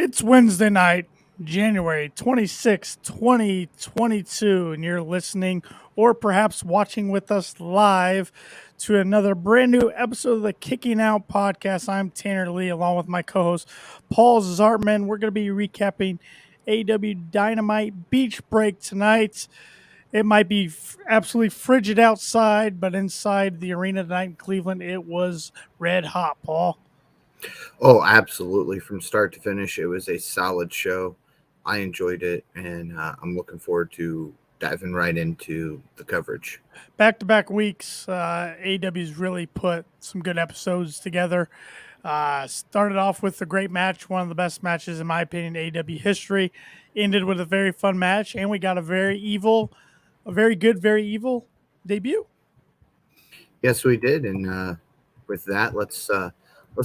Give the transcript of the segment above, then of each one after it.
It's Wednesday night, January 26th, 2022, and you're listening or perhaps watching with us live to another brand new episode of the Kicking Out Podcast. I'm Tanner Lee, along with my co host, Paul Zartman. We're going to be recapping AEW Dynamite Beach Break tonight. It might be absolutely frigid outside, but inside the arena tonight in Cleveland, it was red hot, Paul. Oh, absolutely. From start to finish, it was a solid show. I enjoyed it, and I'm looking forward to diving right into the coverage. Back-to-back weeks, AEW's really put some good episodes together. Started off with a great match, one of the best matches, in my opinion, in AEW history. Ended with a very fun match, and we got a very good, very evil debut. Yes, we did, and with that, let's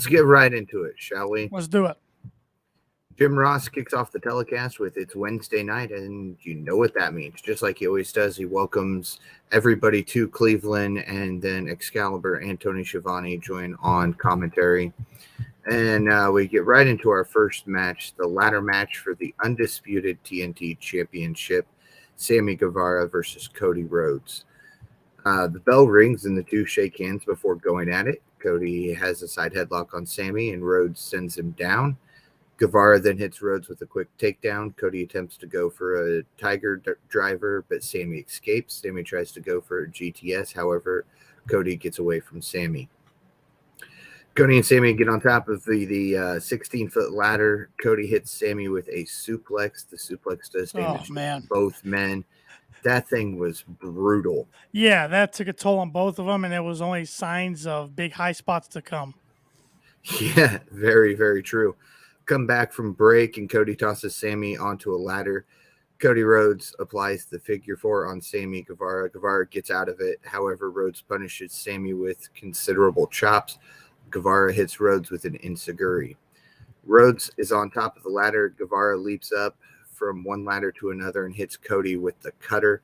get right into it, shall we? Let's do it. Jim Ross kicks off the telecast with "It's Wednesday night," and you know what that means. Just like he always does, he welcomes everybody to Cleveland, and then Excalibur and Tony Schiavone join on commentary. And we get right into our first match, the ladder match for the undisputed TNT Championship, Sammy Guevara versus Cody Rhodes. The bell rings and the two shake hands before going at it. Cody has a side headlock on Sammy, and Rhodes sends him down. Guevara then hits Rhodes with a quick takedown. Cody attempts to go for a Tiger driver, but Sammy escapes. Sammy tries to go for a GTS. However, Cody gets away from Sammy. Cody and Sammy get on top of the 16-foot ladder. Cody hits Sammy with a suplex. The suplex does damage to both men. That thing was brutal. Yeah, that took a toll on both of them, and it was only signs of big high spots to come. Yeah, very, very true. Come back from break, and Cody tosses Sammy onto a ladder. Cody Rhodes applies the figure four on Sammy Guevara. Guevara gets out of it. However, Rhodes punishes Sammy with considerable chops. Guevara hits Rhodes with an enziguri. Rhodes is on top of the ladder. Guevara leaps up from one ladder to another and hits Cody with the cutter.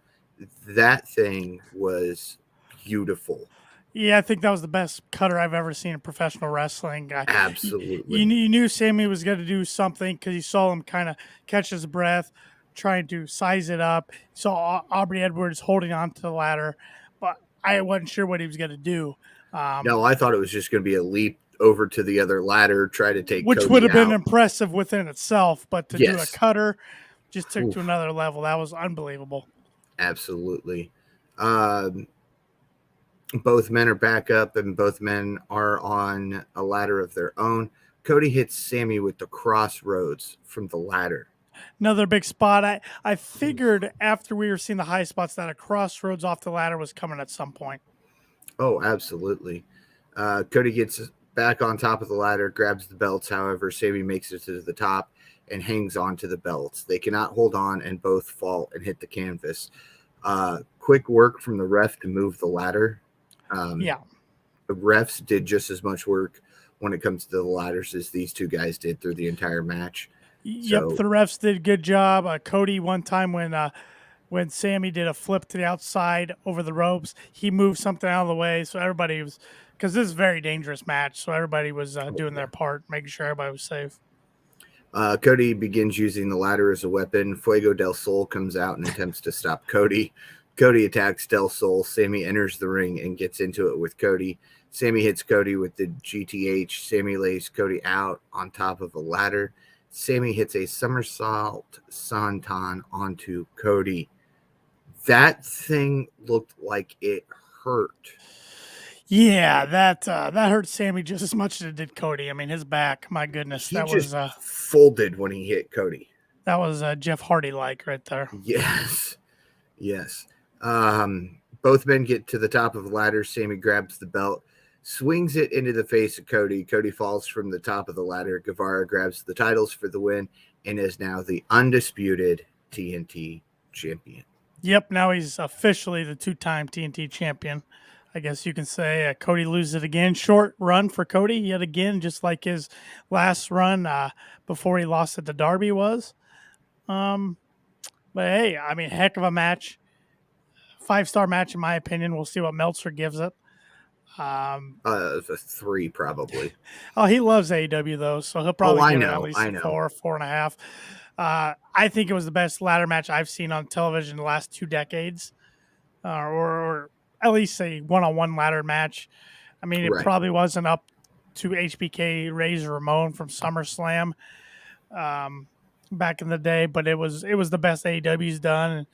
That thing was beautiful. Yeah, I think that was the best cutter I've ever seen in professional wrestling. Absolutely. You knew Sammy was going to do something because you saw him kind of catch his breath, trying to size it up. You saw Aubrey Edwards holding on to the ladder, but I wasn't sure what he was going to do. No, I thought it was just going to be a leap over to the other ladder, try to take which Cody would have been out. Impressive within itself, but to do a cutter just took to another level. That was unbelievable. Absolutely. Both men are back up, and both men are on a ladder of their own. Cody hits Sammy with the crossroads from the ladder. Another big spot. I figured after we were seeing the high spots that a crossroads off the ladder was coming at some point. Oh, absolutely. Cody gets back on top of the ladder, grabs the belts. However, Sammy makes it to the top and hangs on to the belts. They cannot hold on, and both fall and hit the canvas. Quick work from the ref to move the ladder. The refs did just as much work when it comes to the ladders as these two guys did through the entire match. Yep, the refs did a good job. Cody, one time when Sammy did a flip to the outside over the ropes, he moved something out of the way, so everybody was, because this is a very dangerous match, so everybody was doing their part, making sure everybody was safe. Cody begins using the ladder as a weapon. Fuego del Sol comes out and attempts to stop Cody. Cody attacks Del Sol. Sammy enters the ring and gets into it with Cody. Sammy hits Cody with the GTH. Sammy lays Cody out on top of a ladder. Sammy hits a somersault senton onto Cody. That thing looked like it hurt. Yeah, that hurt Sammy just as much as it did Cody. I mean, his back, my goodness. He was folded when he hit Cody. That was Jeff Hardy-like right there. Yes. Both men get to the top of the ladder. Sammy grabs the belt, swings it into the face of Cody. Cody falls from the top of the ladder. Guevara grabs the titles for the win and is now the undisputed TNT champion. Yep, now he's officially the two-time TNT champion. I guess you can say Cody loses it again. Short run for Cody yet again, just like his last run before he lost it to Darby was. But hey, I mean, heck of a match. 5-star match in my opinion. We'll see what Meltzer gives it. A 3 probably. Oh, he loves AEW though, so he'll Oh, probably I give it at know, least I a know. 4.5. I think it was the best ladder match I've seen on television in the last 2 decades, or at least a one-on-one ladder match. I mean, it Right. probably wasn't up to HBK Razor Ramon from SummerSlam back in the day, but it was the best AEW's done. And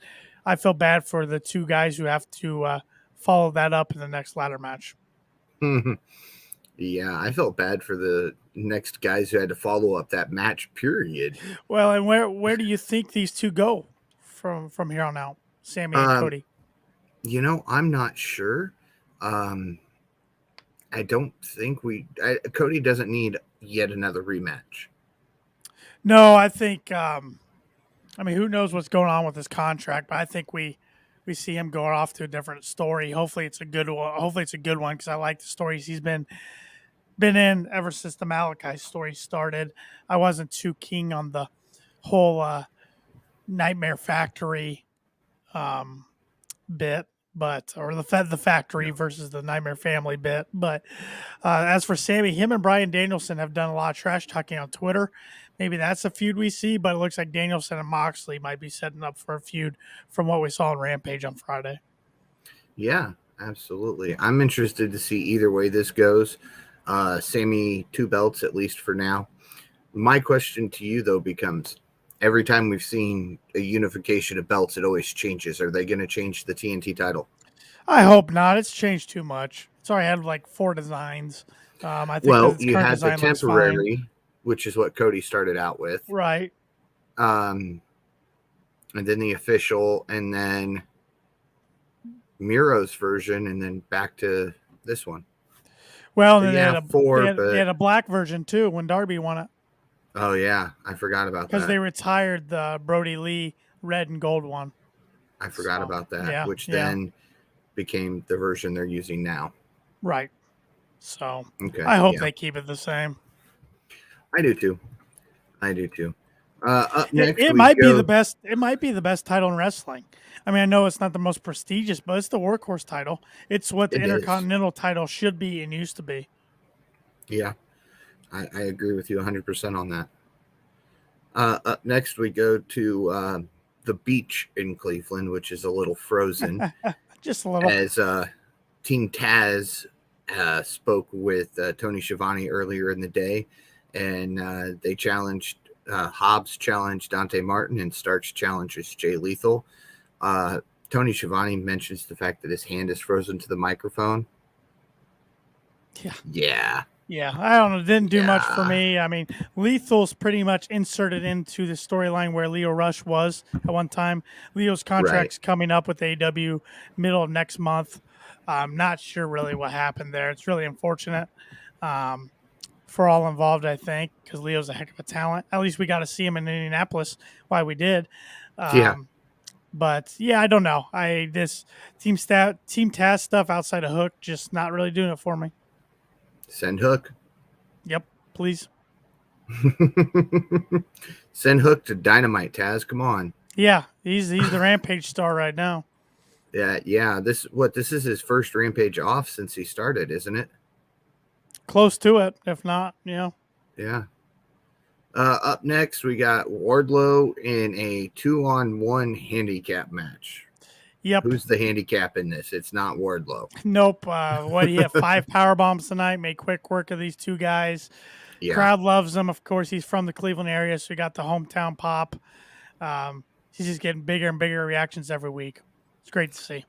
I feel bad for the two guys who have to follow that up in the next ladder match. Yeah, I felt bad for the next guys who had to follow up that match. Period. Well, and where do you think these two go from here on out, Sammy and Um, Cody? I'm not sure. Um, I don't think Cody doesn't need yet another rematch. No, I think. I mean, who knows what's going on with his contract? But I think we see him going off to a different story. Hopefully, it's a good one. Hopefully, it's a good one because I like the stories he's been in ever since the Malachi story started. I wasn't too keen on the whole Nightmare Factory um, bit, but or the factory No. versus the Nightmare Family bit. But as for Sammy, him and Brian Danielson have done a lot of trash talking on Twitter. Maybe that's a feud we see, but it looks like Danielson and Moxley might be setting up for a feud from what we saw on Rampage on Friday. Yeah, absolutely. I'm interested to see either way this goes. Sammy 2 belts at least for now. My question to you though becomes: every time we've seen a unification of belts, it always changes. Are they going to change the TNT title? I hope not. It's changed too much. It's already had like 4 designs. I think that Well, its you current had the design looks fine. temporary, which is what Cody started out with, Right. and then the official, and then Miro's version, and then back to this one. Well, So and then yeah, 4, they but had a black version too when Darby won it oh yeah, I forgot about because they that. retired the Brody Lee red and gold one. I forgot So about that, yeah, which yeah, then became the version they're using now. right. So Okay, I hope yeah, they keep it the same. I do too. I do too. Up It, next, it we might be the go. best. It might be the best title in wrestling. I mean, I know it's not the most prestigious, but it's the workhorse title. It's what the It is. Intercontinental title should be and used to be. Yeah, I agree with you 100% on that. Up next, we go to the beach in Cleveland, which is a little frozen, Just a little. as Team Taz spoke with Tony Schiavone earlier in the day, and they challenged Hobbs challenged Dante Martin, and Starks challenges Jay Lethal. Tony Schiavone mentions the fact that his hand is frozen to the microphone. Yeah. Yeah, Yeah, I don't know. Didn't do much for yeah, me. I mean, Lethal's pretty much inserted into the storyline where Leo Rush was at one time. Leo's right. contract's coming up with AEW middle of next month. I'm not sure really what happened there. It's really unfortunate for all involved, I think, because Leo's a heck of a talent. At least we got to see him in Indianapolis. Why we did. Yeah, But yeah, I don't know. This team task stuff outside of Hook just not really doing it for me. send Hook. Yep, please. Send Hook to Dynamite, Taz. Come on. Yeah, he's the Rampage star right now. Yeah. This is his first Rampage off since he started, isn't it? Close to it, if not, Yeah. Up next, we got Wardlow in a 2-on-1 handicap match. Yep. Who's the handicap in this? It's not Wardlow. Nope. What he had 5 power bombs tonight. Made quick work of these two guys. Yeah. Crowd loves him. Of course, he's from the Cleveland area, so he got the hometown pop. He's just getting bigger and bigger reactions every week. It's great to see.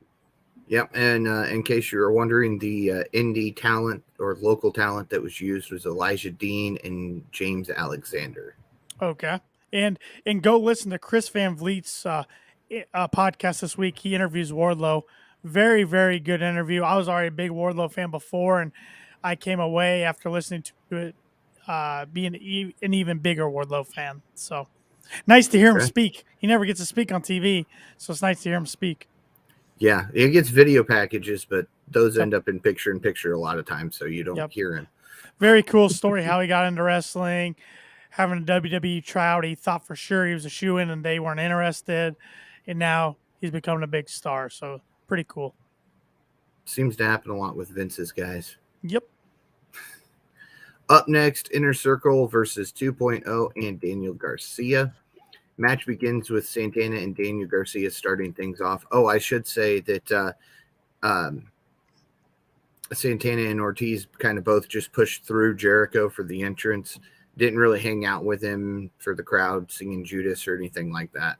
Yep. And in case you were wondering, the indie talent or local talent that was used was Elijah Dean and James Alexander. Okay. And go listen to Chris Van Vliet's podcast this week. He interviews Wardlow. Very, very good interview. I was already a big Wardlow fan before, and I came away after listening to it being an even bigger Wardlow fan. So nice to hear him Okay. speak. He never gets to speak on TV, so it's nice to hear him speak. Yeah, it gets video packages, but those Yep. end up in picture a lot of times, so you don't Yep. hear him. Very cool story how he got into wrestling, having a WWE tryout. He thought for sure he was a shoe-in and they weren't interested. And now he's becoming a big star. So pretty cool. Seems to happen a lot with Vince's guys. Yep. Up next, Inner Circle versus 2.0 and Daniel Garcia. Match begins with Santana and Daniel Garcia starting things off. Oh, I should say that Santana and Ortiz kind of both just pushed through Jericho for the entrance. Didn't really hang out with him for the crowd singing Judas or anything like that.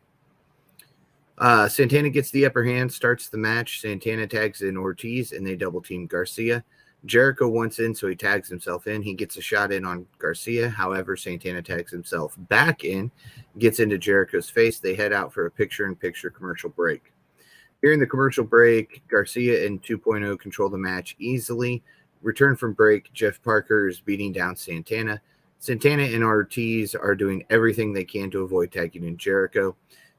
Santana gets the upper hand, starts the match. Santana tags in Ortiz, and they double team Garcia. Jericho wants in, so he tags himself in. He gets a shot in on Garcia. However, Santana tags himself back in, gets into Jericho's face. They head out for a picture-in-picture commercial break. During the commercial break, Garcia and 2.0 control the match easily. Return from break, Jeff Parker is beating down Santana. Santana and Ortiz are doing everything they can to avoid tagging in Jericho.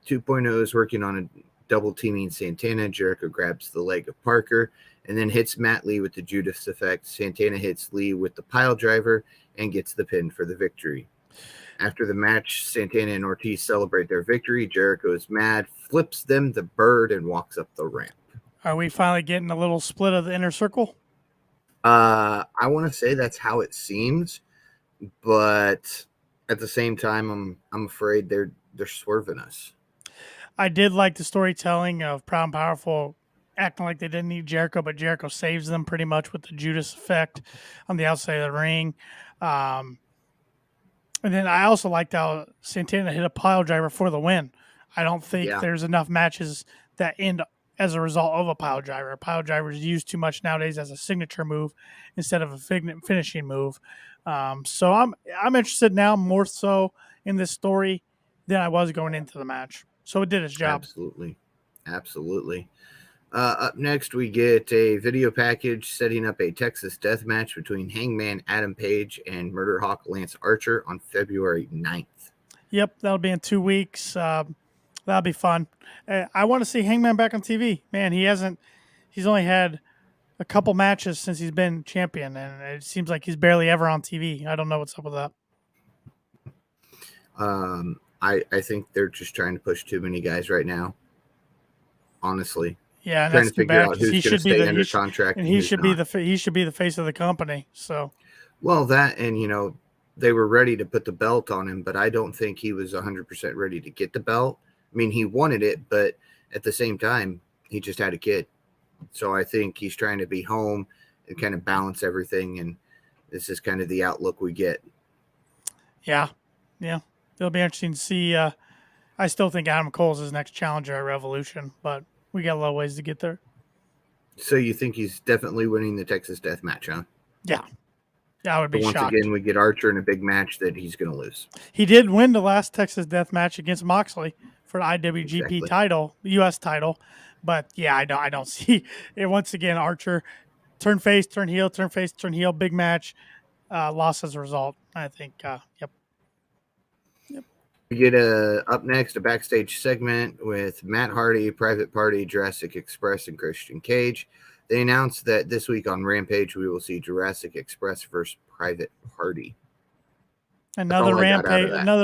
2.0 is working on a double teaming Santana. Jericho grabs the leg of Parker and then hits Matt Lee with the Judas effect. Santana hits Lee with the pile driver and gets the pin for the victory. After the match, Santana and Ortiz celebrate their victory. Jericho is mad, flips them the bird, and walks up the ramp. Are we finally getting a little split of the Inner Circle? I want to say that's how it seems, but at the same time, I'm afraid they're swerving us. I did like the storytelling of Proud and Powerful acting like they didn't need Jericho, but Jericho saves them pretty much with the Judas effect on the outside of the ring. And then I also liked how Santana hit a pile driver for the win. I don't think there's enough matches that end as a result of a pile driver. A pile driver is used too much nowadays as a signature move instead of a finishing move. So I'm interested now more so in this story than I was going into the match. So it did its job. Absolutely. Up next, we get a video package setting up a Texas death match between Hangman Adam Page and Murder Hawk Lance Archer on February 9th. Yep, that'll be in 2 weeks. That'll be fun. I want to see Hangman back on TV. Man, he's only had a couple matches since he's been champion, and it seems like he's barely ever on TV. I don't know what's up with that. I think they're just trying to push too many guys right now. Honestly. Yeah, and trying that's to figure out who's going to stay under contract, contract, and he should be the face of the company. So, well, that and they were ready to put the belt on him, but I don't think he was 100% ready to get the belt. I mean, he wanted it, but at the same time, he just had a kid. So I think he's trying to be home and kind of balance everything, and this is kind of the outlook we get. Yeah. It'll be interesting to see. I still think Adam Cole's his next challenger at Revolution, but we got a little ways to get there. So you think he's definitely winning the Texas Death Match, huh? Yeah, I would be shocked. Once again, we get Archer in a big match that he's going to lose. He did win the last Texas Death Match against Moxley for the IWGP title, U.S. title. But yeah, I don't see it. Once again, Archer turn face, turn heel, turn face, turn heel, big match, loss as a result. I think, yep. We get up next a backstage segment with Matt Hardy, Private Party, Jurassic Express, and Christian Cage. They announced that this week on Rampage we will see Jurassic Express versus Private Party. Another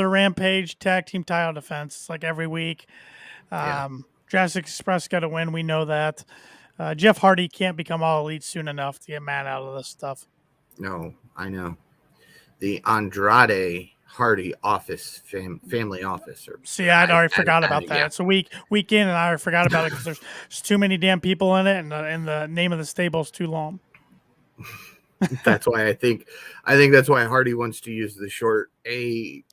Rampage tag team title defense. It's like every week. Jurassic Express got to win. We know that. Jeff Hardy can't become All Elite soon enough to get Matt out of this stuff. No, I know. The Andrade Hardy office, family office. See, I'd already forgot about that. It's a week in, and I already forgot about it because there's too many damn people in it, and the name of the stable is too long. That's why I think that's why Hardy wants to use the short AHFO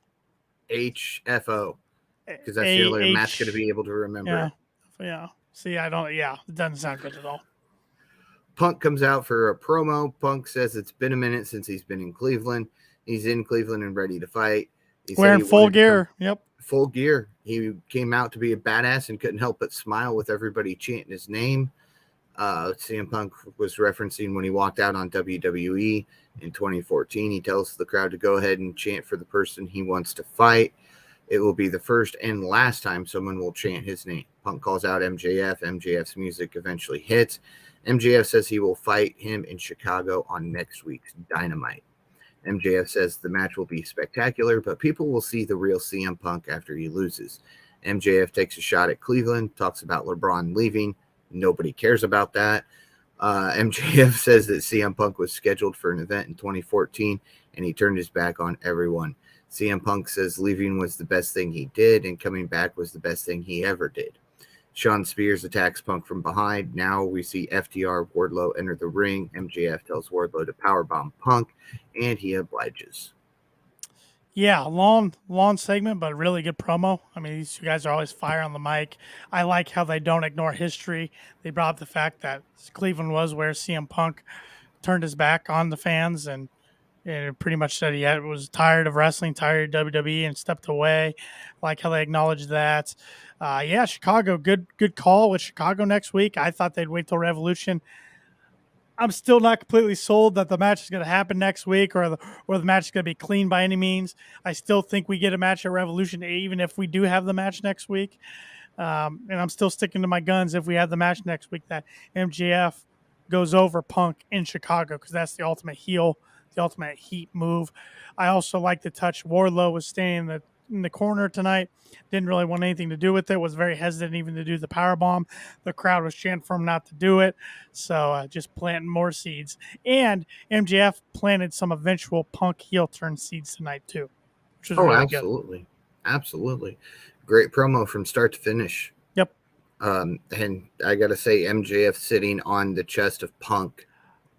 because that's the only way Matt's going to be able to remember. Yeah. See, I don't. Yeah, it doesn't sound good at all. Punk comes out for a promo. Punk says it's been a minute since he's been in Cleveland. He's in Cleveland and ready to fight. Wearing full gear. Yep. Full gear. He came out to be a badass and couldn't help but smile with everybody chanting his name. CM Punk was referencing when he walked out on WWE in 2014. He tells the crowd to go ahead and chant for the person he wants to fight. It will be the first and last time someone will chant his name. Punk calls out MJF. MJF's music eventually hits. MJF says he will fight him in Chicago on next week's Dynamite. MJF says the match will be spectacular, but people will see the real CM Punk after he loses. MJF takes a shot at Cleveland, talks about LeBron leaving. Nobody cares about that. MJF says that CM Punk was scheduled for an event in 2014 and he turned his back on everyone. CM Punk says leaving was the best thing he did and coming back was the best thing he ever did. Sean Spears attacks Punk from behind. Now we see FTR Wardlow enter the ring. MJF tells Wardlow to powerbomb Punk, and he obliges. Yeah, long segment, but really good promo. I mean, these two guys are always fire on the mic. I like how they don't ignore history. They brought up the fact that Cleveland was where CM Punk turned his back on the fans and pretty much said he was tired of wrestling, tired of WWE, and stepped away. I like how they acknowledged that. Yeah, Chicago, good call with Chicago next week. I thought they'd wait till Revolution. I'm still not completely sold that the match is going to happen next week or the match is going to be clean by any means. I still think we get a match at Revolution, even if we do have the match next week. And I'm still sticking to my guns if we have the match next week that MJF goes over Punk in Chicago because that's the ultimate heel, the ultimate heat move. I also like to touch Wardlow was staying in the corner tonight. Didn't really want anything to do with it. Was very hesitant even to do the power bomb. The crowd was chanting for him not to do it. So just planting more seeds. And MJF planted some eventual Punk heel turn seeds tonight too, which was really absolutely. Good. Absolutely. Great promo from start to finish. Yep. And I got to say, MJF sitting on the chest of Punk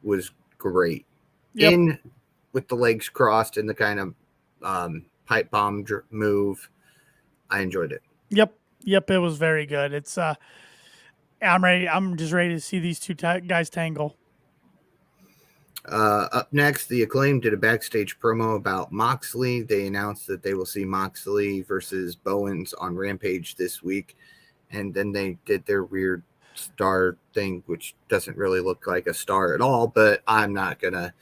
was great. Yep. With the legs crossed and the kind of pipe bomb move. I enjoyed it. Yep. It was very good. It's I'm ready. I'm just ready to see these two guys tangle. Up next, the Acclaim did a backstage promo about Moxley. They announced that they will see Moxley versus Bowens on Rampage this week. And then they did their weird star thing, which doesn't really look like a star at all, but I'm not going to.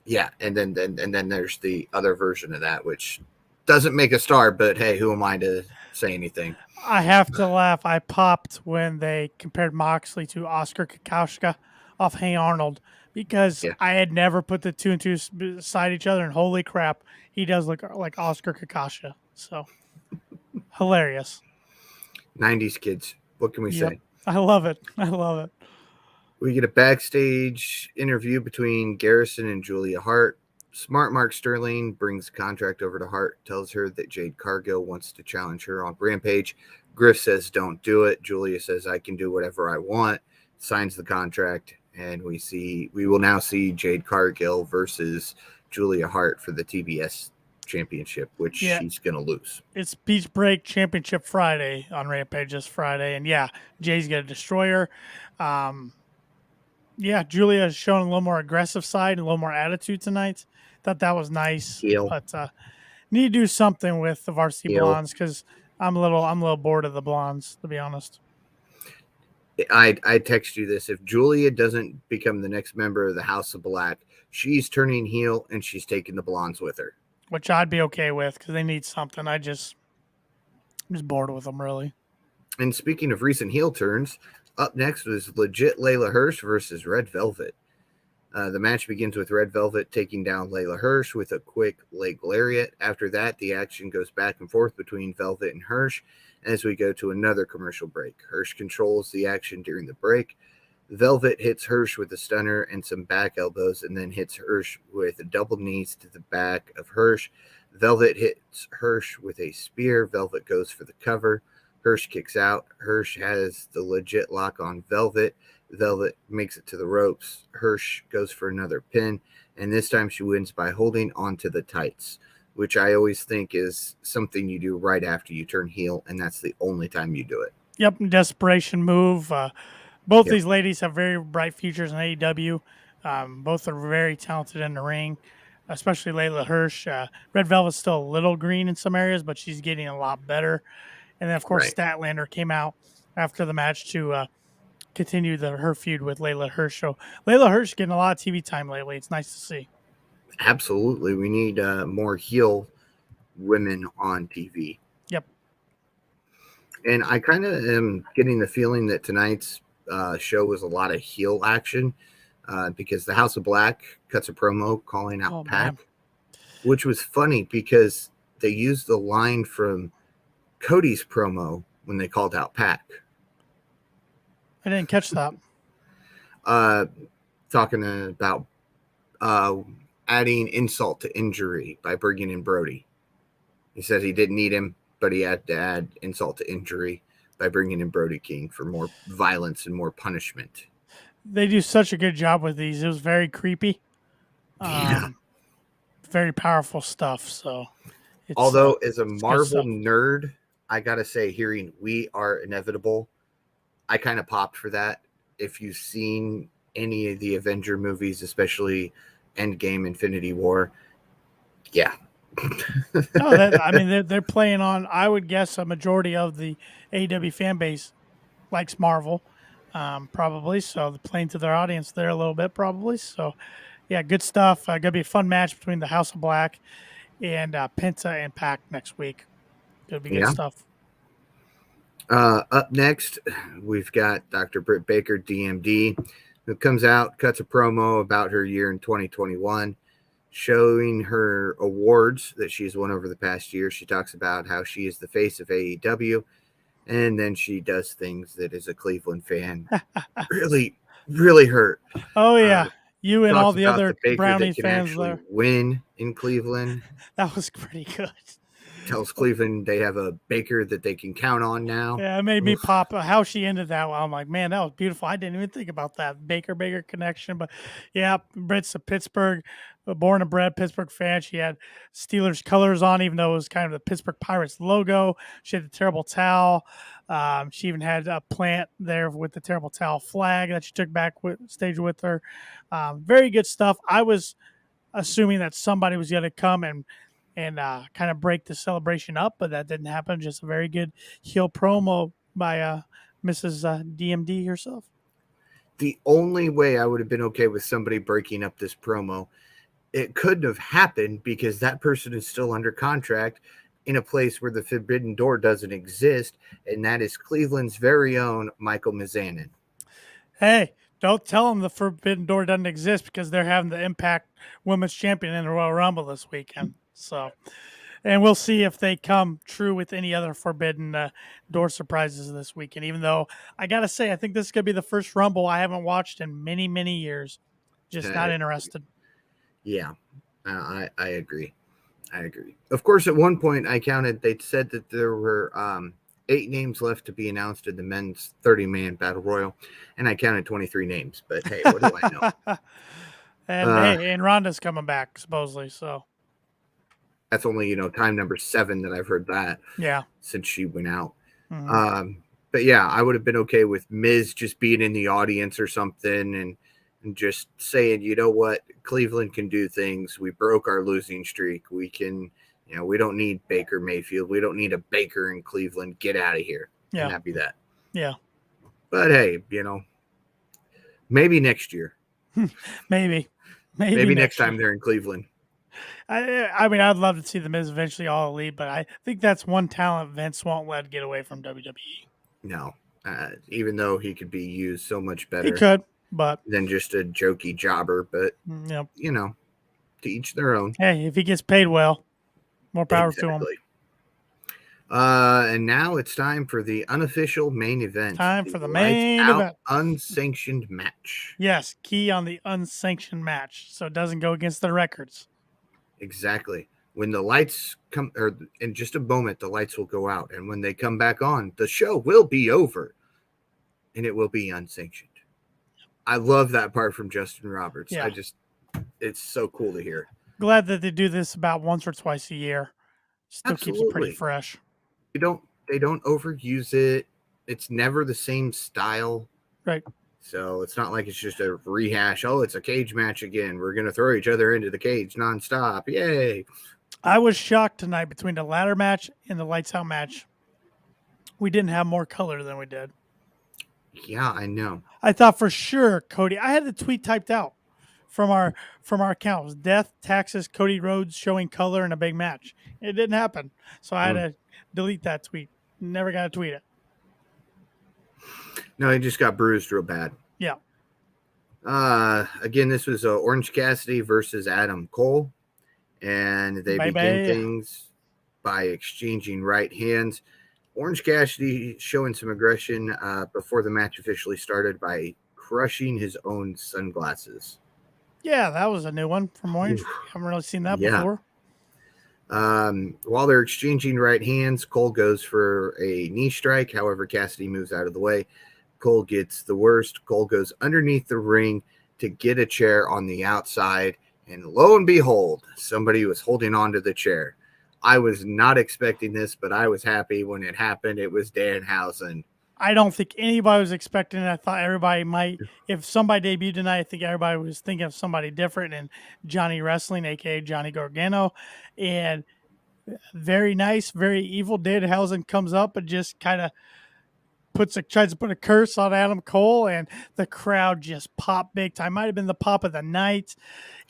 Yeah. And then there's the other version of that, which doesn't make a star, but hey, who am I to say anything? I have to laugh. I popped when they compared Moxley to Oscar Kakaushka off Hey Arnold because I had never put the two and two beside each other, and holy crap, he does look like Oscar Kakaushka. So hilarious. 90s kids. What can we say? I love it. We get a backstage interview between Garrison and Julia Hart. Smart Mark Sterling brings the contract over to Hart, tells her that Jade Cargill wants to challenge her on Rampage. Griff says, don't do it. Julia says, I can do whatever I want. Signs the contract, and we will now see Jade Cargill versus Julia Hart for the TBS championship, which she's going to lose. It's Beach Break Championship Friday on Rampage this Friday, and Jay's going to destroy her. Julia has shown a little more aggressive side and a little more attitude tonight. Thought that was nice. But need to do something with the Varsity Blondes because I'm a little bored of the blondes, to be honest. I text you this. If Julia doesn't become the next member of the House of Black, she's turning heel and she's taking the blondes with her. Which I'd be okay with because they need something. I'm just bored with them, really. And speaking of recent heel turns, up next was legit Layla Hearst versus Red Velvet. The match begins with Red Velvet taking down Layla Hearst with a quick leg lariat. After that, the action goes back and forth between Velvet and Hearst as we go to another commercial break. Hearst controls the action during the break. Velvet hits Hearst with a stunner and some back elbows and then hits Hearst with double knees to the back of Hearst. Velvet hits Hearst with a spear. Velvet goes for the cover. Hearst kicks out. Hearst has the legit lock on Velvet. Velvet makes it to the ropes. Hearst goes for another pin, and this time she wins by holding onto the tights, which I always think is something you do right after you turn heel, and that's the only time you do it. Yep, desperation move. Both these ladies have very bright futures in AEW. Both are very talented in the ring, especially Layla Hearst. Red Velvet's still a little green in some areas, but she's getting a lot better. And then, of course, Statlander came out after the match to continue her feud with Layla Hearst. So Layla Hearst getting a lot of TV time lately. It's nice to see. Absolutely. We need more heel women on TV. Yep. And I kind of am getting the feeling that tonight's show was a lot of heel action because the House of Black cuts a promo calling out Pac, which was funny because they used the line from Cody's promo when they called out Pac. I didn't catch that. talking about adding insult to injury by bringing in Brody. He said he didn't need him, but he had to add insult to injury by bringing in Brody King for more violence and more punishment. They do such a good job with these. It was very creepy. Yeah. Very powerful stuff. So, Although as a good Marvel stuff. nerd, I gotta say, hearing "We Are Inevitable," I kind of popped for that. If you've seen any of the Avenger movies, especially Endgame, Infinity War, yeah. No, I mean they're playing on. I would guess a majority of the AEW fan base likes Marvel, probably. So they're playing to their audience there a little bit, probably. So, yeah, good stuff. Gonna be a fun match between the House of Black and Penta and Pac next week. Gonna be good Yeah. stuff. Up next, we've got Dr. Britt Baker, DMD, who comes out, cuts a promo about her year in 2021, showing her awards that she's won over the past year. She talks about how she is the face of AEW, and then she does things that, as a Cleveland fan, really, really hurt. Oh yeah, you and all Talks the about other the Baker Brownie that can fans actually there. win in Cleveland. That was pretty good. Tells Cleveland they have a Baker that they can count on now. Yeah, it made me Oof. pop. How she ended that, I'm like, man, that was beautiful. I didn't even think about that Baker connection, but yeah, Britt's a Pittsburgh, born and bred Pittsburgh fan. She had Steelers colors on, even though it was kind of the Pittsburgh Pirates logo. She had the terrible towel. She even had a plant there with the terrible towel flag that she took back stage with her. Very good stuff. I was assuming that somebody was going to come and kind of break the celebration up, but that didn't happen. Just a very good heel promo by Mrs. DMD herself. The only way I would have been okay with somebody breaking up this promo, it couldn't have happened because that person is still under contract in a place where the Forbidden Door doesn't exist, and that is Cleveland's very own Michael Mizanin. Hey, don't tell them the Forbidden Door doesn't exist because they're having the Impact Women's Champion in the Royal Rumble this weekend. So, and we'll see if they come true with any other Forbidden Door surprises this weekend. Even though I gotta say, I think this is gonna be the first Rumble I haven't watched in many, many years. Just not interested. Yeah, I agree. I agree. Of course, at one point I counted. They said that there were 8 names left to be announced in the men's 30-man battle royal, and I counted 23 names. But hey, what do I know? And Ronda's coming back supposedly. So that's only time number 7 that I've heard that. Yeah, since she went out. Mm-hmm. But yeah, I would have been okay with Miz just being in the audience or something and just saying, you know what, Cleveland can do things. We broke our losing streak. We can, we don't need Baker Mayfield. We don't need a Baker in Cleveland. Get out of here. Yeah. And that'd be that. Yeah. But hey, maybe next year. Maybe next time they're in Cleveland. I mean, I'd love to see the Miz eventually all elite, but I think that's one talent Vince won't let get away from WWE. No, even though he could be used so much better. He could, but than just a jokey jobber. But yep. To each their own. Hey, if he gets paid well, more power to him. And now it's time for the unofficial main event. Time for the main event. Unsanctioned match. Yes, key on the unsanctioned match, so it doesn't go against the records. Exactly. When the lights come, or in just a moment, the lights will go out. And when they come back on, the show will be over. And it will be unsanctioned. I love that part from Justin Roberts. Yeah. It's so cool to hear. Glad that they do this about once or twice a year. Still Absolutely. Keeps it pretty fresh. They don't overuse it. It's never the same style. Right. So it's not like it's just a rehash. Oh, it's a cage match again. We're going to throw each other into the cage nonstop. Yay. I was shocked tonight between the ladder match and the lights out match. We didn't have more color than we did. Yeah, I know. I thought for sure, Cody, I had the tweet typed out from our account. It was Death, Taxes, Cody Rhodes showing color in a big match. It didn't happen. So I had to delete that tweet. Never got to tweet it. No, he just got bruised real bad. Yeah. Again, this was Orange Cassidy versus Adam Cole. And they began things by exchanging right hands. Orange Cassidy showing some aggression before the match officially started by crushing his own sunglasses. Yeah, that was a new one from Orange. Haven't really seen that before. While they're exchanging right hands, Cole goes for a knee strike. However, Cassidy moves out of the way. Cole gets the worst. Cole goes underneath the ring to get a chair on the outside. And lo and behold, somebody was holding on to the chair. I was not expecting this, but I was happy when it happened. It was Danhausen. I don't think anybody was expecting it. I thought everybody might, if somebody debuted tonight, I think everybody was thinking of somebody different, and Johnny Wrestling, aka Johnny Gargano. And very nice, very evil. Danhausen comes up and just kind of tries to put a curse on Adam Cole, and the crowd just popped big time. Might have been the pop of the night.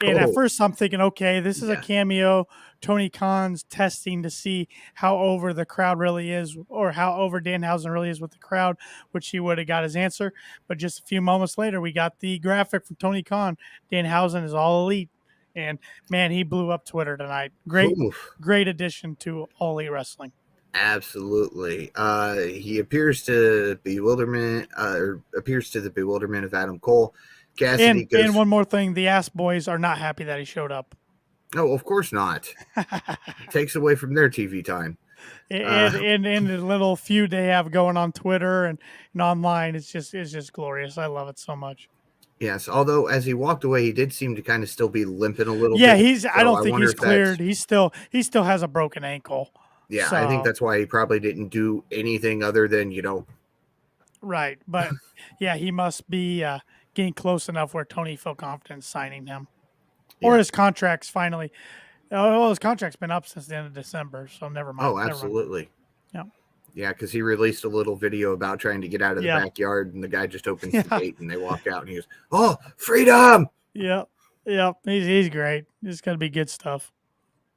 And at first I'm thinking, okay, this is a cameo. Tony Khan's testing to see how over the crowd really is, or how over Danhausen really is with the crowd, which he would have got his answer. But just a few moments later, we got the graphic from Tony Khan. Danhausen is all elite. And man, he blew up Twitter tonight. Great addition to All Elite Wrestling. Absolutely. He appears to the bewilderment of Adam Cole. Cassidy and one more thing, the Ass Boys are not happy that he showed up. No, of course not. It takes away from their TV time. And the little feud they have going on Twitter and online, it's just glorious. I love it so much. Yes, although as he walked away, he did seem to kind of still be limping a little bit. Yeah, I don't think he's cleared. He still has a broken ankle. Yeah, so I think that's why he probably didn't do anything other than, Right, but yeah, he must be getting close enough where Tony felt confident signing him. Or his contract's finally. Well, his contract's been up since the end of December, so never mind. Oh, absolutely. Yeah. Yeah, because he released a little video about trying to get out of the backyard, and the guy just opens the gate, and they walk out, and he goes, "Oh, freedom!" Yeah. He's great. It's gonna be good stuff.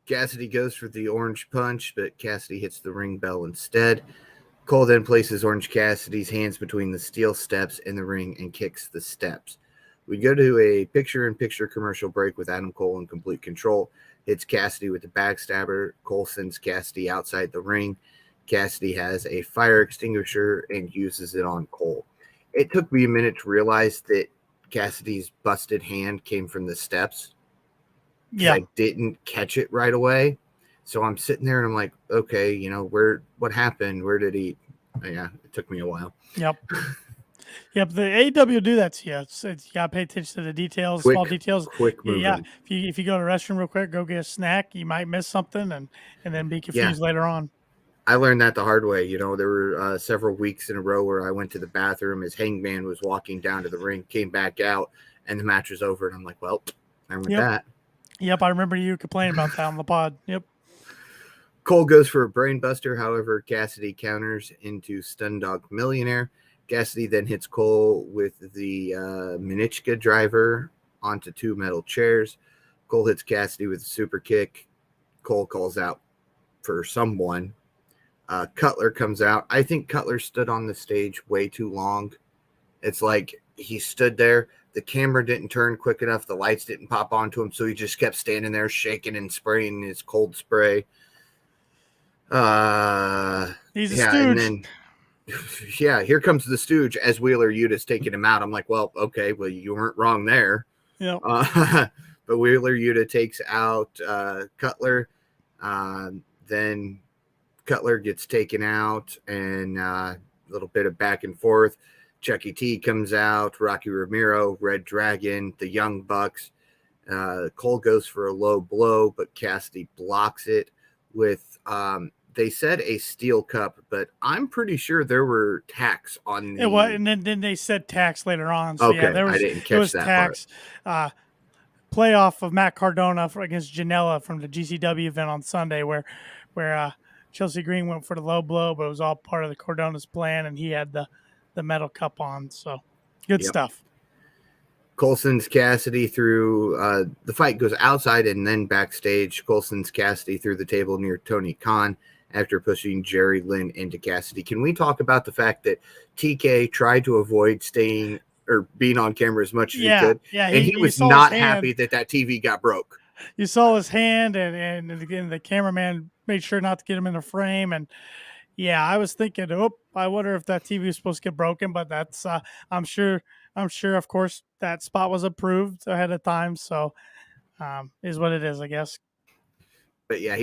Cassidy goes for the orange punch, but Cassidy hits the ring bell instead. Cole then places Orange Cassidy's hands between the steel steps in the ring and kicks the steps. We go to a picture-in-picture commercial break with Adam Cole in complete control. Hits Cassidy with the backstabber. Cole sends Cassidy outside the ring. Cassidy has a fire extinguisher and uses it on Cole. It took me a minute to realize that Cassidy's busted hand came from the steps. Yeah. I didn't catch it right away. So I'm sitting there and I'm like, okay, what happened? Where did he? Yeah, it took me a while. Yep. Yep, the AEW do that to you. You gotta pay attention to the details, small details. Quick moving. Yeah, if you go to the restroom real quick, go get a snack, you might miss something and then be confused later on. I learned that the hard way. There were several weeks in a row where I went to the bathroom as Hangman was walking down to the ring, came back out, and the match was over. And I'm like, well, I went that. Yep, I remember you complaining about that on the pod. Yep. Cole goes for a brainbuster. However, Cassidy counters into Stun Dog Millionaire. Cassidy then hits Cole with the Minichka driver onto two metal chairs. Cole hits Cassidy with a super kick. Cole calls out for someone. Cutler comes out. I think Cutler stood on the stage way too long. It's like he stood there. The camera didn't turn quick enough. The lights didn't pop onto him. So he just kept standing there shaking and spraying his cold spray. He's a stooge. And then, here comes the stooge as Wheeler Yuta's taking him out. I'm like, well, okay, well, you weren't wrong there. Yeah. But Wheeler Yuta takes out Cutler. Then Cutler gets taken out, and a little bit of back and forth. Chucky T comes out, Rocky Romero, Red Dragon, the Young Bucks. Cole goes for a low blow, but Cassidy blocks it with, they said a steel cup, but I'm pretty sure there were tacks on the... and then they said tacks later on. So okay, I didn't catch that tacks. Part. Playoff of Matt Cardona against Janela from the GCW event on Sunday where Chelsea Green went for the low blow, but it was all part of the Cardona's plan, and he had the metal cup on. So good stuff. Cole sends Cassidy through. The fight goes outside and then backstage. Cole sends Cassidy through the table near Tony Khan after pushing Jerry Lynn into Cassidy. Can we talk about the fact that TK tried to avoid staying or being on camera as much as he could? Yeah, and he was not happy that TV got broke. You saw his hand, and again, the cameraman made sure not to get him in the frame. And yeah, I was thinking, I wonder if that TV was supposed to get broken, but that's I'm sure I'm sure, of course, that spot was approved ahead of time. So, is what it is, I guess. But yeah,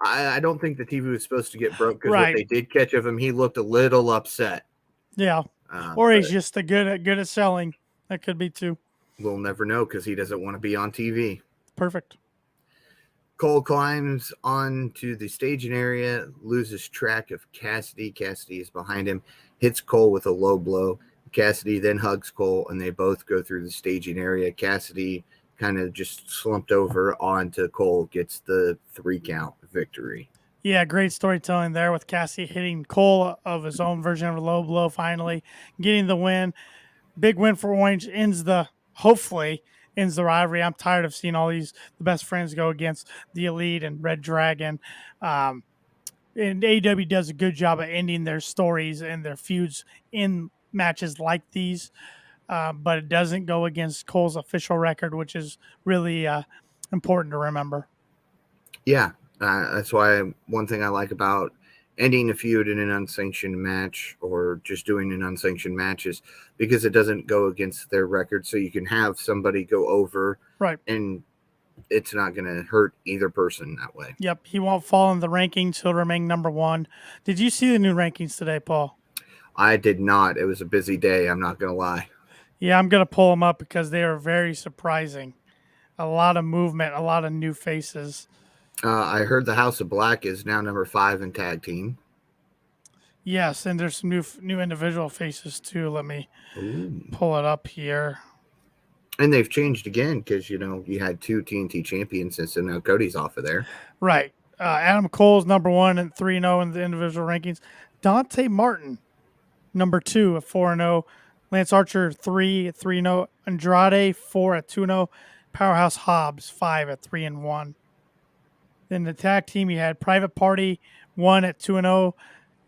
I don't think the TV was supposed to get broke because what Right. they did catch of him, he looked a little upset. Yeah. Or he's But just good at selling. That could be too. we'll never know because he doesn't want to be on TV. Perfect. Cole climbs onto the staging area, loses track of Cassidy. Cassidy is behind him, hits Cole with a low blow. Cassidy then hugs Cole, and they both go through the staging area. Cassidy kind of just slumped over onto Cole, gets the 3 count victory. Yeah, great storytelling there with Cassie hitting Cole of his own version of a low blow, finally getting the win. Big win for Orange, hopefully ends the rivalry. I'm tired of seeing all the best friends go against the Elite and Red Dragon. And AEW does a good job of ending their stories and their feuds in matches like these, but it doesn't go against Cole's official record, which is really important to remember. Yeah, that's why one thing I like about ending a feud in an unsanctioned match or just doing an unsanctioned match is because it doesn't go against their record. So you can have somebody go over, right, and it's not going to hurt either person that way. Yep, he won't fall in the rankings. He'll remain number 1. Did you see the new rankings today, Paul? I did not. It was a busy day. I'm not going to lie. Yeah, I'm going to pull them up because they are very surprising. A lot of movement, a lot of new faces. I heard the House of Black is now number 5 in tag team. Yes, and there's some new individual faces too. Let me pull it up here. And they've changed again because, you had 2 TNT champions, and so now Cody's off of there. Right. Adam Cole's number 1 and 3-0 in the individual rankings. Dante Martin, number 2 at 4-0. Lance Archer, 3 at 3-0. Andrade, 4 at 2-0. Powerhouse Hobbs, 5 at 3-1. Then the tag team, you had Private Party, 1 at 2-0.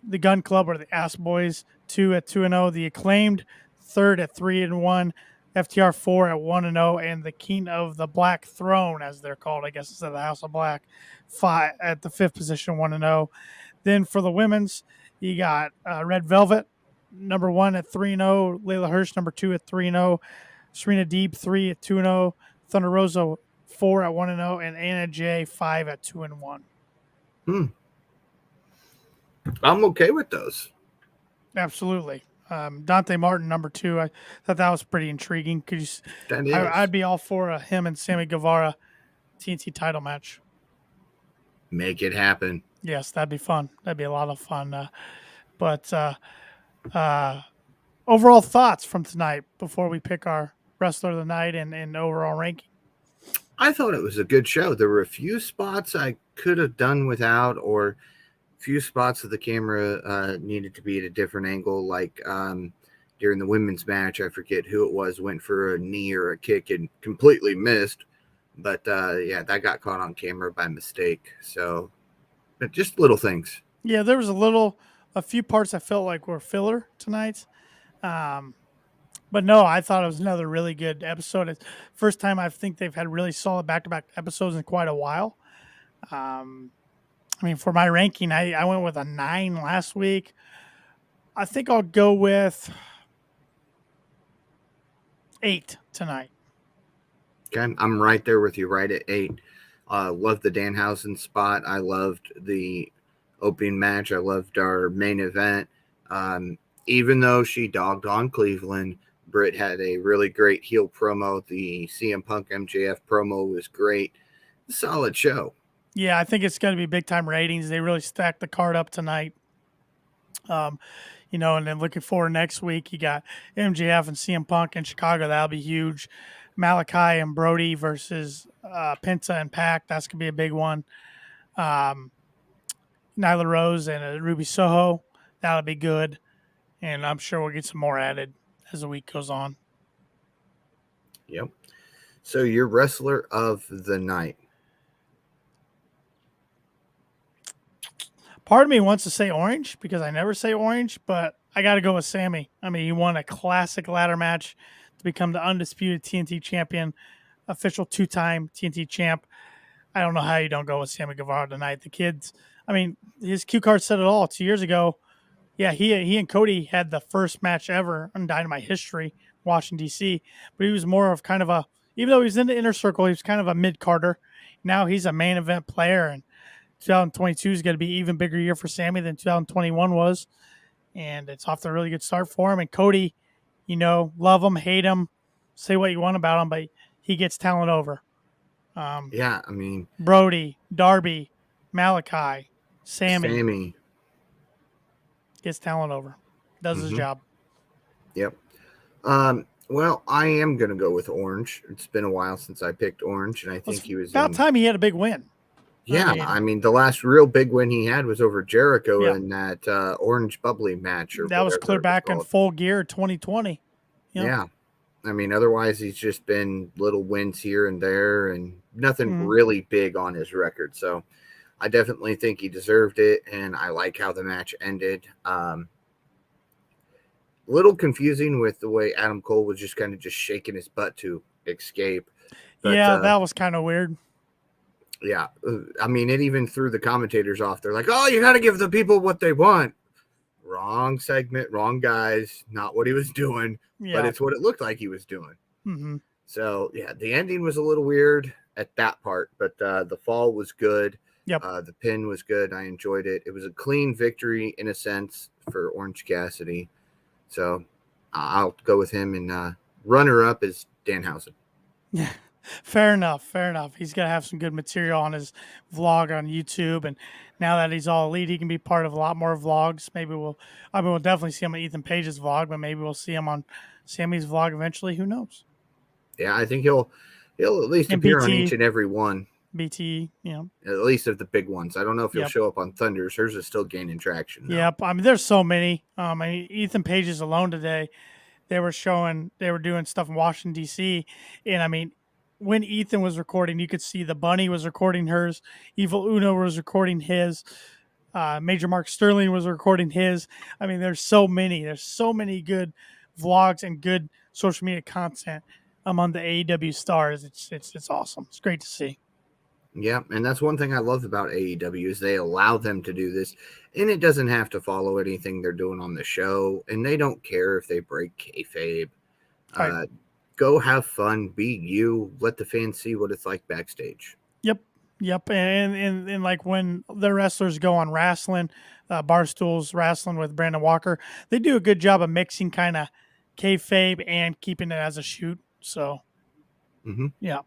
The Gun Club, or the Ass Boys, 2 at 2-0. The Acclaimed, 3rd at 3-1. FTR 4 at 1-0, and the King of the Black Throne, as they're called, I guess, instead of the House of Black, 5 at the 5th position, 1-0. Then for the women's, you got Red Velvet, number 1 at 3-0. Layla Hearst, number 2 at 3-0. Serena Deeb, 3 at 2-0. Thunder Rosa, 4 at 1-0, and Anna Jay, 5 at 2-1. I'm okay with those. Absolutely. Dante Martin, number 2. I thought that was pretty intriguing. I'd be all for him and Sammy Guevara TNT title match. Make it happen. Yes, that'd be fun. That'd be a lot of fun. But overall thoughts from tonight before we pick our wrestler of the night and overall ranking. I thought it was a good show. There were a few spots I could have done without, or few spots of the camera needed to be at a different angle, like during the women's match. I forget who it was, went for a knee or a kick and completely missed, but that got caught on camera by mistake. So, but just little things. Yeah, there was a few parts I felt like were filler tonight, but no, I thought it was another really good episode. It's first time I think they've had really solid back-to-back episodes in quite a while. For my ranking, I went with a 9 last week. I think I'll go with 8 tonight. Okay, I'm right there with you, right at 8. Loved the Danhausen spot. I loved the opening match. I loved our main event. Even though she dogged on Cleveland, Britt had a really great heel promo. The CM Punk MJF promo was great. Solid show. Yeah, I think it's going to be big time ratings. They really stacked the card up tonight. And then looking forward next week, you got MJF and CM Punk in Chicago. That'll be huge. Malachi and Brody versus Penta and Pac. That's going to be a big one. Nyla Rose and Ruby Soho. That'll be good. And I'm sure we'll get some more added as the week goes on. Yep. So your wrestler of the night. Part of me wants to say Orange because I never say Orange, but I got to go with Sammy. He won a classic ladder match to become the undisputed TNT champion, official 2-time TNT champ. I don't know how you don't go with Sammy Guevara tonight. The kids, his cue card said it all. 2 years ago, yeah, he and Cody had the first match ever in Dynamite history Washington, D.C., but he was more of kind of a, even though he was in the inner circle, he was kind of a mid-carder. Now he's a main event player, and 2022 is going to be an even bigger year for Sammy than 2021 was. And it's off to a really good start for him. And Cody, love him, hate him, say what you want about him, but he gets talent over. Yeah, I mean, Brody, Darby, Malachi, Sammy gets talent over. Does his job. Yep. Well, I am going to go with Orange. It's been a while since I picked Orange, and I think he was about time he had a big win. Yeah, I mean, the last real big win he had was over Jericho Yeah. in that Orange Bubbly match. That was clear back in Full Gear 2020. Yeah. I mean, otherwise he's just been little wins here and there and nothing really big on his record. So I definitely think he deserved it, and I like how the match ended. Little confusing with the way Adam Cole was just kind of just shaking his butt to escape. But, yeah, that was kind of weird. Yeah, I mean, it even threw the commentators off. They're like, oh, you got to give the people what they want. Wrong segment, wrong guys, not what he was doing, but it's what it looked like he was doing. Mm-hmm. So, yeah, the ending was a little weird at that part, but the fall was good. Yep. The pin was good. I enjoyed it. It was a clean victory in a sense for Orange Cassidy. So I'll go with him, and runner-up is Danhausen. Yeah. Fair enough. He's going to have some good material on his vlog on YouTube. And now that he's all elite, he can be part of a lot more vlogs. Maybe we'll definitely see him on Ethan Page's vlog, but maybe we'll see him on Sammy's vlog eventually. Who knows? Yeah, I think he'll at least appear on each and every one. BT, At least of the big ones. I don't know if he'll show up on Thunders. Hers is still gaining traction. Yep. I mean, there's so many. I mean, Ethan Page's alone today, they were doing stuff in Washington, D.C. And I mean, when Ethan was recording, you could see the Bunny was recording hers. Evil Uno was recording his. Major Mark Sterling was recording his. I mean, there's so many. There's so many good vlogs and good social media content among the AEW stars. It's awesome. It's great to see. Yeah, and that's one thing I love about AEW is they allow them to do this, and it doesn't have to follow anything they're doing on the show, and they don't care if they break kayfabe. Right. Go have fun, be you, let the fans see what it's like backstage. Yep, and like when the wrestlers go on wrestling, Barstool's wrestling with Brandon Walker, they do a good job of mixing kind of kayfabe and keeping it as a shoot. So, yeah.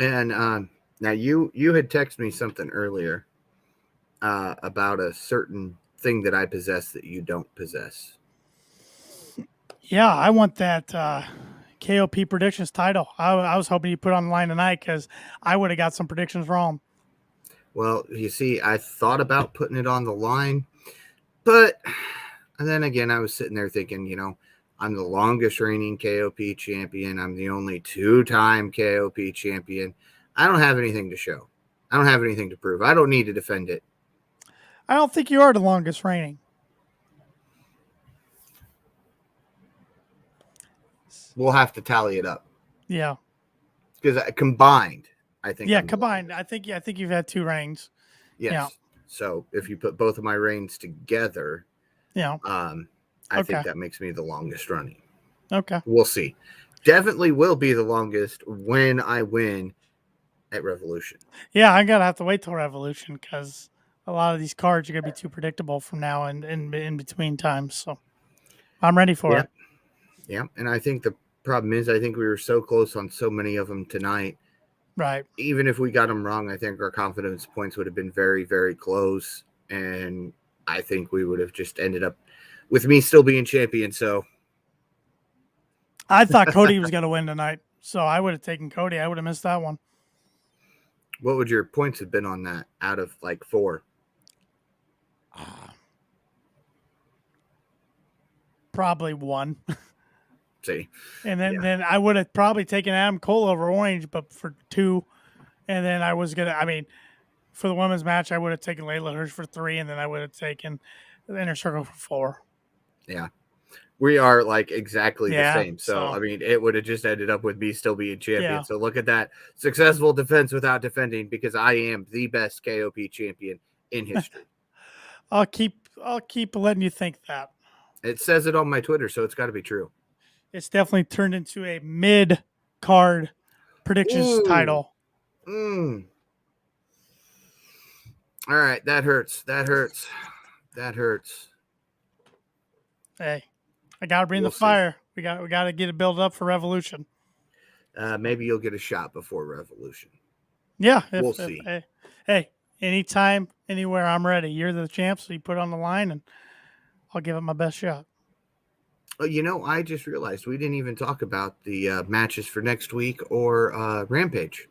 And now you had texted me something earlier about a certain thing that I possess that you don't possess. Yeah, I want that KOP predictions title. I was hoping you put on the line tonight because I would have got some predictions wrong. Well, you see, I thought about putting it on the line, but and then again, I was sitting there thinking, I'm the longest reigning KOP champion. I'm the only 2-time KOP champion. I don't have anything to show. I don't have anything to prove. I don't need to defend it. I don't think you are the longest reigning. We'll have to tally it up. Yeah. Because combined, I think. Yeah, combined. I think you've had 2 reigns. Yes. Yeah. So if you put both of my reigns together, I think that makes me the longest running. Okay. We'll see. Definitely will be the longest when I win at Revolution. Yeah, I'm gonna have to wait till Revolution because a lot of these cards are gonna be too predictable from now and in between times. So I'm ready for it. Yeah, and I think the problem is I think we were so close on so many of them tonight. Right. Even if we got them wrong, I think our confidence points would have been very, very close, and I think we would have just ended up with me still being champion. So I thought Cody was gonna win tonight, so I would have taken Cody. I would have missed that one. What would your points have been on that out of like 4? Probably 1. See, and then I would have probably taken Adam Cole over Orange, but for 2, and then I was gonna. I mean, for the women's match, I would have taken Layla Hearst for 3, and then I would have taken the Inner Circle for 4. Yeah, we are like exactly the same. So I mean, it would have just ended up with me still being champion. Yeah. So look at that successful defense without defending, because I am the best KOP champion in history. I'll keep letting you think that. It says it on my Twitter, so it's got to be true. It's definitely turned into a mid-card predictions Ooh. title. All right, that hurts. That hurts. That hurts. Hey, I gotta bring We'll the fire. We got to get it built up for Revolution. Maybe you'll get a shot before Revolution. Yeah, We'll see. Hey, anytime, anywhere, I'm ready. You're the champ, so you put it on the line, and I'll give it my best shot. Oh, you know, I just realized we didn't even talk about the matches for next week or Rampage.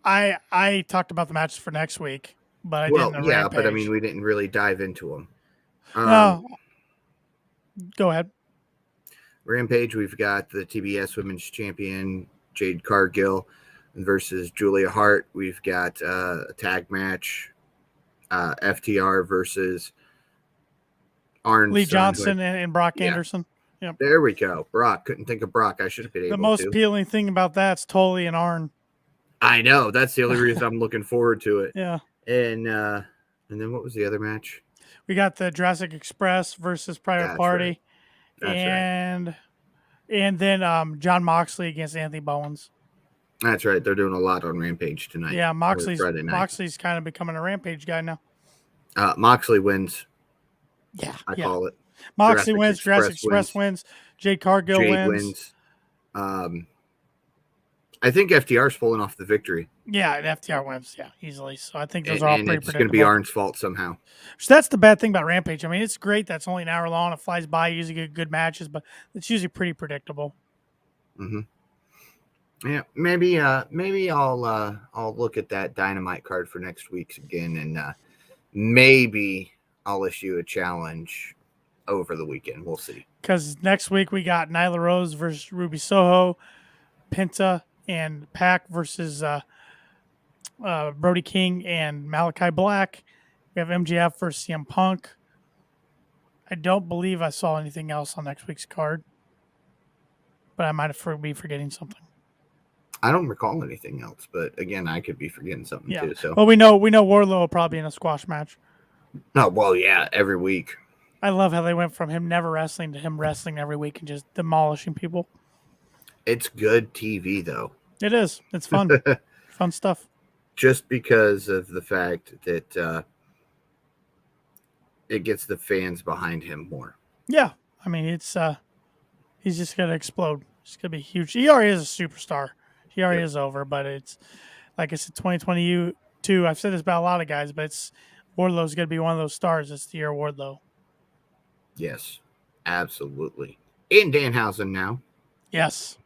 I talked about the matches for next week, but I Well, didn't. yeah, Rampage. but I mean, we didn't really dive into them. No, go ahead. Rampage, we've got the TBS Women's Champion Jade Cargill versus Julia Hart. We've got a tag match, FTR versus Arn Lee Son, Johnson and Brock Anderson. Yep. There we go. Brock. Couldn't think of Brock. I should have been able to. The most appealing thing about that's Tully and Arn. I know. That's the only reason I'm looking forward to it. Yeah. And then what was the other match? We got the Jurassic Express versus Private Party. Right. And then John Moxley against Anthony Bowens. That's right. They're doing a lot on Rampage tonight. Yeah, Moxley's kind of becoming a Rampage guy now. Moxley wins. Yeah, I call it. Moxley wins. Jurassic Express wins. Jade Cargill wins. I think FTR's pulling off the victory. Yeah, and FTR wins. Yeah, easily. So I think those are all pretty predictable. It's going to be Arn's fault somehow. So that's the bad thing about Rampage. I mean, it's great. That's only an hour long. It flies by. You usually get good matches, but it's usually pretty predictable. Mm-hmm. Yeah, maybe I'll look at that Dynamite card for next week's again, and maybe I'll issue a challenge over the weekend. We'll see. Because next week we got Nyla Rose versus Ruby Soho, Penta and Pac versus Brody King and Malachi Black. We have MJF versus CM Punk. I don't believe I saw anything else on next week's card, but I might be forgetting something. I don't recall anything else, but again, I could be forgetting something too. So, well, we know Wardlow will probably be in a squash match. Oh well, yeah, every week. I love how they went from him never wrestling to him wrestling every week and just demolishing people. It's good TV, though. It is. It's fun. Fun stuff. Just because of the fact that it gets the fans behind him more. Yeah. I mean, it's he's just going to explode. It's going to be huge. He already is a superstar. He already is over, but it's, like I said, 2022. I've said this about a lot of guys, but Wardlow's going to be one of those stars. It's the year of Wardlow. Yes, absolutely. In Danhausen now. Yes.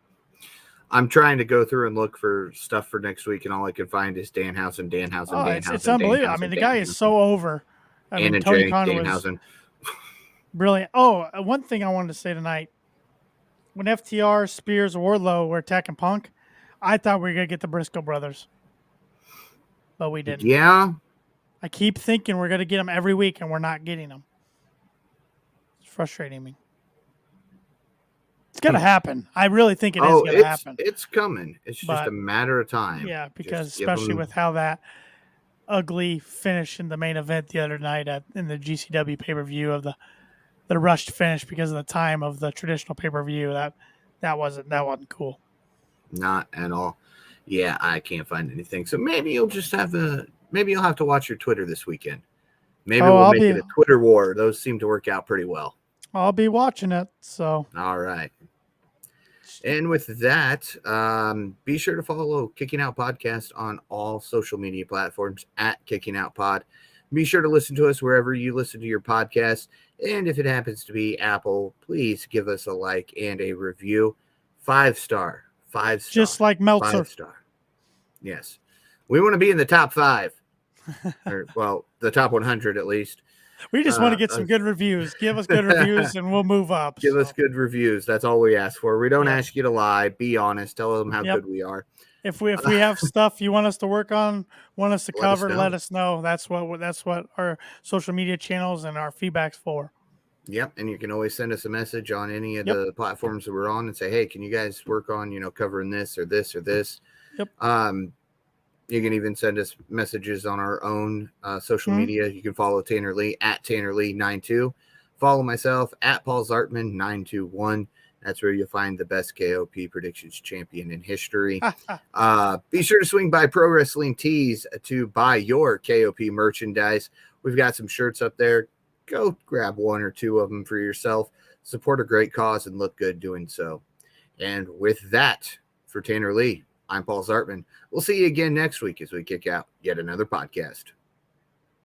I'm trying to go through and look for stuff for next week, and all I can find is Danhausen. It's unbelievable. I mean, the guy is so over. I mean, Tony Khan was brilliant. Oh, one thing I wanted to say tonight. When FTR, Spears, Wardlow were attacking Punk, I thought we were going to get the Briscoe brothers. But we didn't. Yeah. I keep thinking we're going to get them every week, and we're not getting them. It's frustrating me. It's going to happen. I really think it is going to happen. It's coming. It's just a matter of time. Yeah, because especially with how that ugly finish in the main event the other night in the GCW pay-per-view of the rushed finish because of the time of the traditional pay-per-view, that wasn't cool. Not at all. Yeah, I can't find anything. So maybe you'll just have you'll have to watch your Twitter this weekend. Maybe we'll make it a Twitter war. Those seem to work out pretty well. I'll be watching it. So all right. And with that, be sure to follow Kicking Out Podcast on all social media platforms at Kicking Out Pod. Be sure to listen to us wherever you listen to your podcasts. And if it happens to be Apple, please give us a like and a review. 5-star. 5-star. Just like Meltzer. 5-star. Yes. We want to be in the top 5. Or, well, the top 100 at least. We just want to get some good reviews. Give us good reviews and we'll move up. Give us good reviews. That's all we ask for. We don't ask you to lie. Be honest. Tell them how good we are. If we have stuff you want us to work on, want us to cover, let us know. That's what our social media channels and our feedback's for. Yep, and you can always send us a message on any of the platforms that we're on and say, "Hey, can you guys work on, covering this or this or this?" Yep. You can even send us messages on our own social media. You can follow Tanner Lee at Tanner Lee 92. Follow myself at Paul Zartman 921. That's where you'll find the best KOP predictions champion in history. Be sure to swing by Pro Wrestling Tees to buy your KOP merchandise. We've got some shirts up there. Go grab one or two of them for yourself. Support a great cause and look good doing so. And with that, for Tanner Lee, I'm Paul Zartman. We'll see you again next week as we kick out yet another podcast.